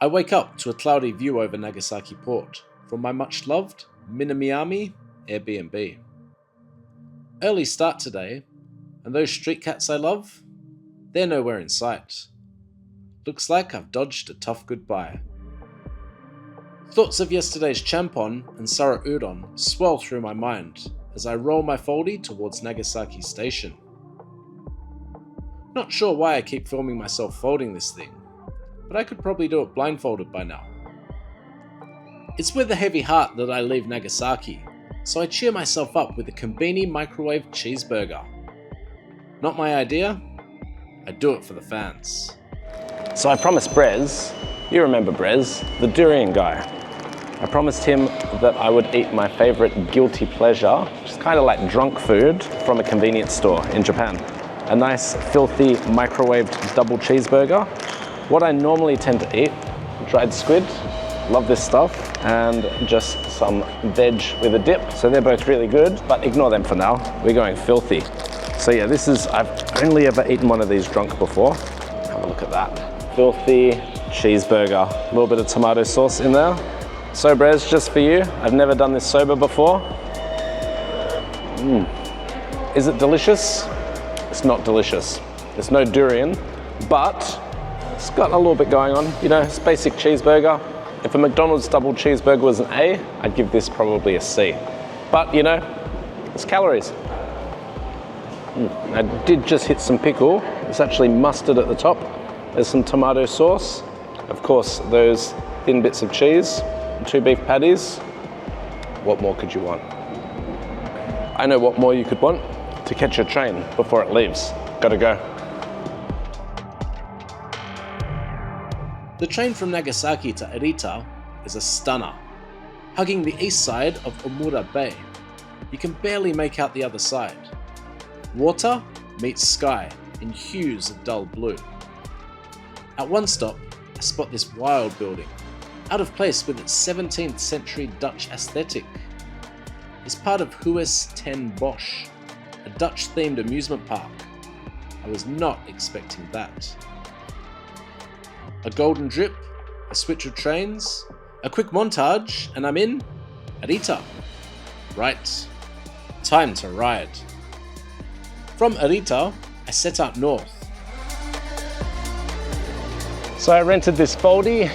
I wake up to a cloudy view over Nagasaki port from my much loved Minamiami Airbnb. Early start today, and those street cats I love, they're nowhere in sight. Looks like I've dodged a tough goodbye. Thoughts of yesterday's champon and sara udon swell through my mind as I roll my foldy towards Nagasaki station. Not sure why I keep filming myself folding this thing, but I could probably do it blindfolded by now. It's with a heavy heart that I leave Nagasaki, so I cheer myself up with a combini microwave cheeseburger. Not my idea, I do it for the fans. So I promised Brez, you remember Brez, the durian guy. I promised him that I would eat my favorite guilty pleasure, which is kind of like drunk food from a convenience store in Japan. A nice, filthy, microwaved double cheeseburger. What I normally tend to eat, dried squid, love this stuff, and just some veg with a dip. So they're both really good, but ignore them for now. We're going filthy. So yeah, I've only ever eaten one of these drunk before. Have a look at that. Filthy cheeseburger. A little bit of tomato sauce in there. So Brez, just for you. I've never done this soba before. Is it delicious? It's not delicious. There's no durian, but it's got a little bit going on. You know, it's basic cheeseburger. If a McDonald's double cheeseburger was an A, I'd give this probably a C. But you know, it's calories. I did just hit some pickle. It's actually mustard at the top. There's some tomato sauce. Of course, those thin bits of cheese, 2 beef patties. What more could you want? I know what more you could want. To catch your train before it leaves. Gotta go. The train from Nagasaki to Arita is a stunner. Hugging the east side of Omura Bay, you can barely make out the other side. Water meets sky in hues of dull blue. At one stop, I spot this wild building, out of place with its 17th century Dutch aesthetic. It's part of Huis ten Bosch, a Dutch-themed amusement park. I was not expecting that. A golden drip, a switch of trains, a quick montage, and I'm in Arita. Right, time to ride. From Arita, I set out north. So I rented this foldy,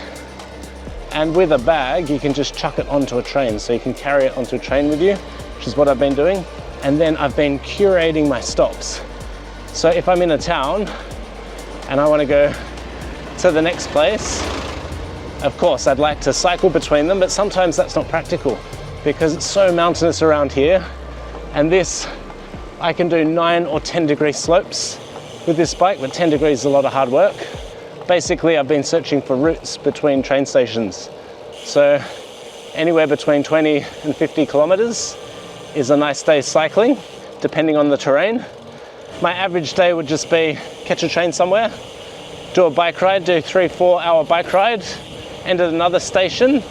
and with a bag, you can just chuck it onto a train. So you can carry it onto a train with you, which is what I've been doing. And then I've been curating my stops. So if I'm in a town and I want to go to the next place, of course I'd like to cycle between them, but sometimes that's not practical because it's so mountainous around here. And this, I can do 9 or 10 degree slopes with this bike, but 10 degrees is a lot of hard work. Basically, I've been searching for routes between train stations. So anywhere between 20 and 50 kilometers is a nice day cycling, depending on the terrain. My average day would just be catch a train somewhere, do a bike ride, do 3-4 hour bike ride, end at another station,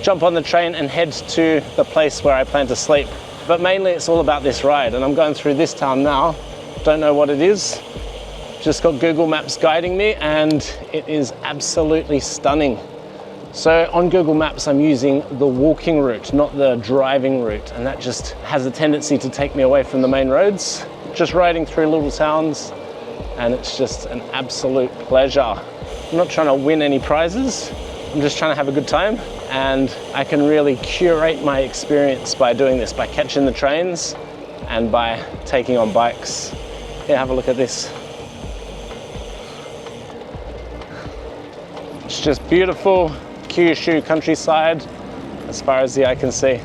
jump on the train and head to the place where I plan to sleep. But mainly it's all about this ride, and I'm going through this town now. Don't know what it is. Just got Google Maps guiding me, and it is absolutely stunning. So on Google Maps, I'm using the walking route, not the driving route, and that just has a tendency to take me away from the main roads. Just riding through little towns, and it's just an absolute pleasure. I'm not trying to win any prizes, I'm just trying to have a good time, and I can really curate my experience by doing this, by catching the trains and by taking on bikes. Here, have a look at this. It's just beautiful Kyushu countryside as far as the eye can see.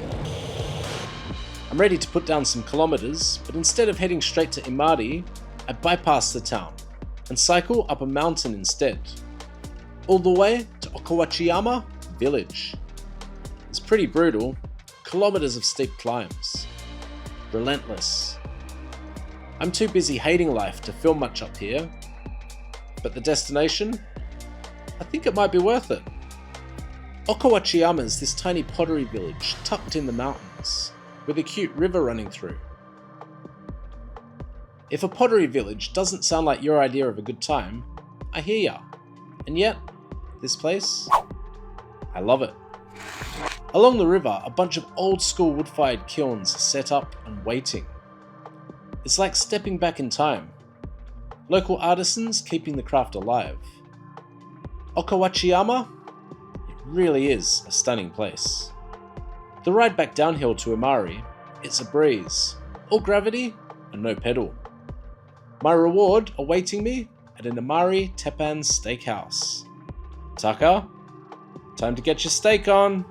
I'm ready to put down some kilometers, but instead of heading straight to Imari, I bypass the town and cycle up a mountain instead, all the way to Okawachiyama village. It's pretty brutal, kilometers of steep climbs. Relentless. I'm too busy hating life to film much up here, but the destination? I think it might be worth it. Okawachiyama is this tiny pottery village tucked in the mountains, with a cute river running through. If a pottery village doesn't sound like your idea of a good time, I hear ya. And yet, this place I love it. Along the river, a bunch of old school wood-fired kilns are set up and waiting. It's like stepping back in time. Local artisans keeping the craft alive. Okawachiyama? It really is a stunning place. The ride back downhill to Imari, it's a breeze. All gravity and no pedal. My reward awaiting me at an Imari Teppan steakhouse. Taka, time to get your steak on.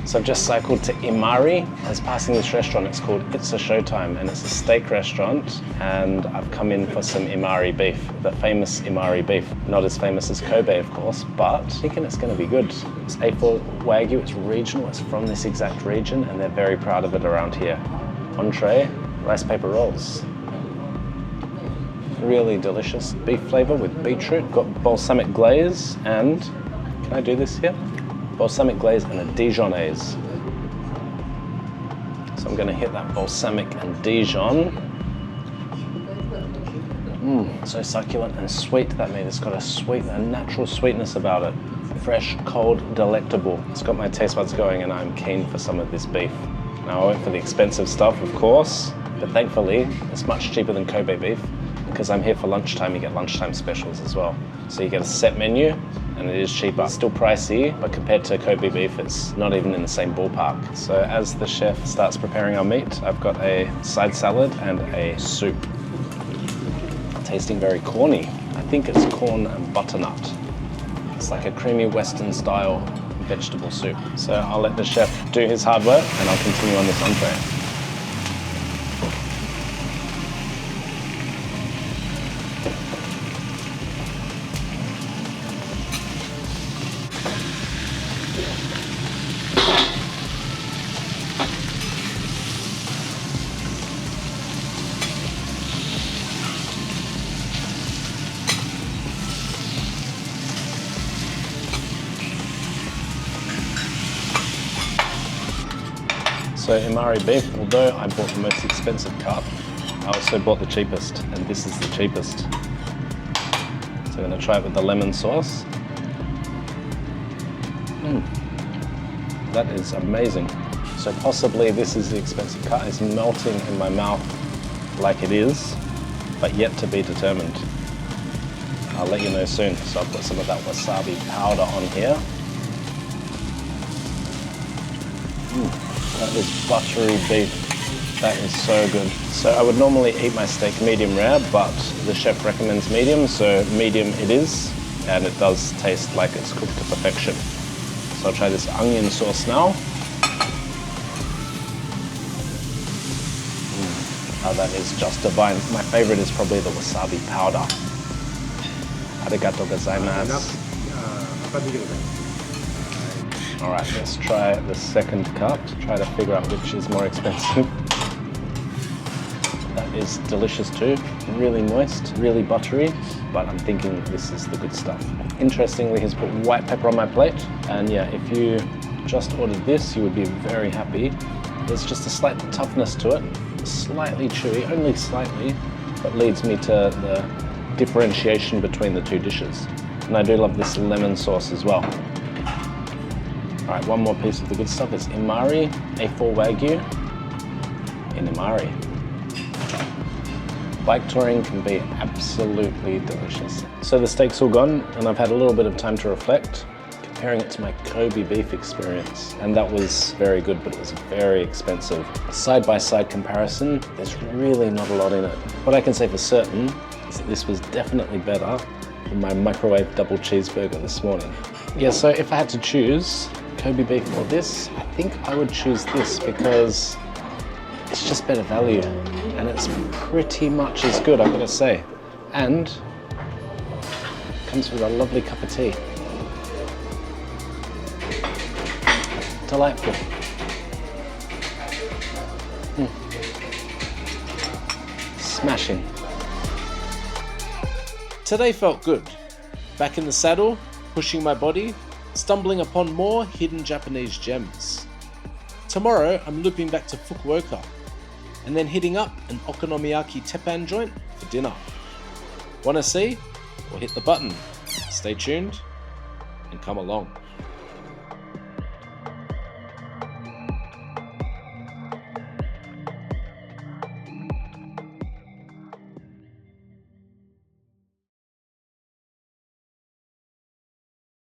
So I've just cycled to Imari. I was passing this restaurant, it's called It's a Showtime, and it's a steak restaurant, and I've come in for some Imari beef, the famous Imari beef. Not as famous as Kobe, of course, but I'm thinking it's going to be good. It's A4 Wagyu, it's regional, it's from this exact region, and they're very proud of it around here. Entree, rice paper rolls. Really delicious beef flavor with beetroot, got balsamic glaze, and can I do this here? Balsamic glaze and a Dijonaise. So I'm going to hit that balsamic and Dijon. So succulent and sweet, that meat. It's got a natural sweetness about it. Fresh, cold, delectable. It's got my taste buds going, and I'm keen for some of this beef. Now I went for the expensive stuff, of course, but thankfully it's much cheaper than Kobe beef. Because I'm here for lunchtime, you get lunchtime specials as well. So you get a set menu, and it is cheaper. It's still pricey, but compared to Kobe beef, it's not even in the same ballpark. So as the chef starts preparing our meat, I've got a side salad and a soup. Tasting very corny. I think it's corn and butternut. It's like a creamy Western style vegetable soup. So I'll let the chef do his hard work, and I'll continue on this entree. So Imari beef, although I bought the most expensive cut, I also bought the cheapest, and this is the cheapest. So I'm going to try it with the lemon sauce. That is amazing. So possibly this is the expensive cut. It's melting in my mouth like it is, but yet to be determined. I'll let you know soon. So I'll put some of that wasabi powder on here. That is buttery beef. That is so good. So I would normally eat my steak medium rare, but the chef recommends medium, so medium it is, and it does taste like it's cooked to perfection. So I'll try this onion sauce now. Oh, that is just divine. My favorite is probably the wasabi powder. Arigatou gozaimasu. All right, let's try the second cut. Try to figure out which is more expensive. That is delicious too. Really moist, really buttery, but I'm thinking this is the good stuff. Interestingly, he's put white pepper on my plate. And yeah, if you just ordered this, you would be very happy. There's just a slight toughness to it, slightly chewy, only slightly, but leads me to the differentiation between the two dishes. And I do love this lemon sauce as well. All right, one more piece of the good stuff. It's Imari, A4 Wagyu in Imari. Bike touring can be absolutely delicious. So the steak's all gone, and I've had a little bit of time to reflect, comparing it to my Kobe beef experience. And that was very good, but it was very expensive. Side-by-side comparison, there's really not a lot in it. What I can say for certain is that this was definitely better than my microwave double cheeseburger this morning. Yeah, so if I had to choose Kobe beef or this, I think I would choose this because it's just better value and it's pretty much as good, I've got to say. And comes with a lovely cup of tea. Delightful. Smashing. Today felt good. Back in the saddle, pushing my body, stumbling upon more hidden Japanese gems. Tomorrow I'm looping back to Fukuoka and then hitting up an okonomiyaki teppan joint for dinner. Wanna see? Well, hit the button. Stay tuned and come along.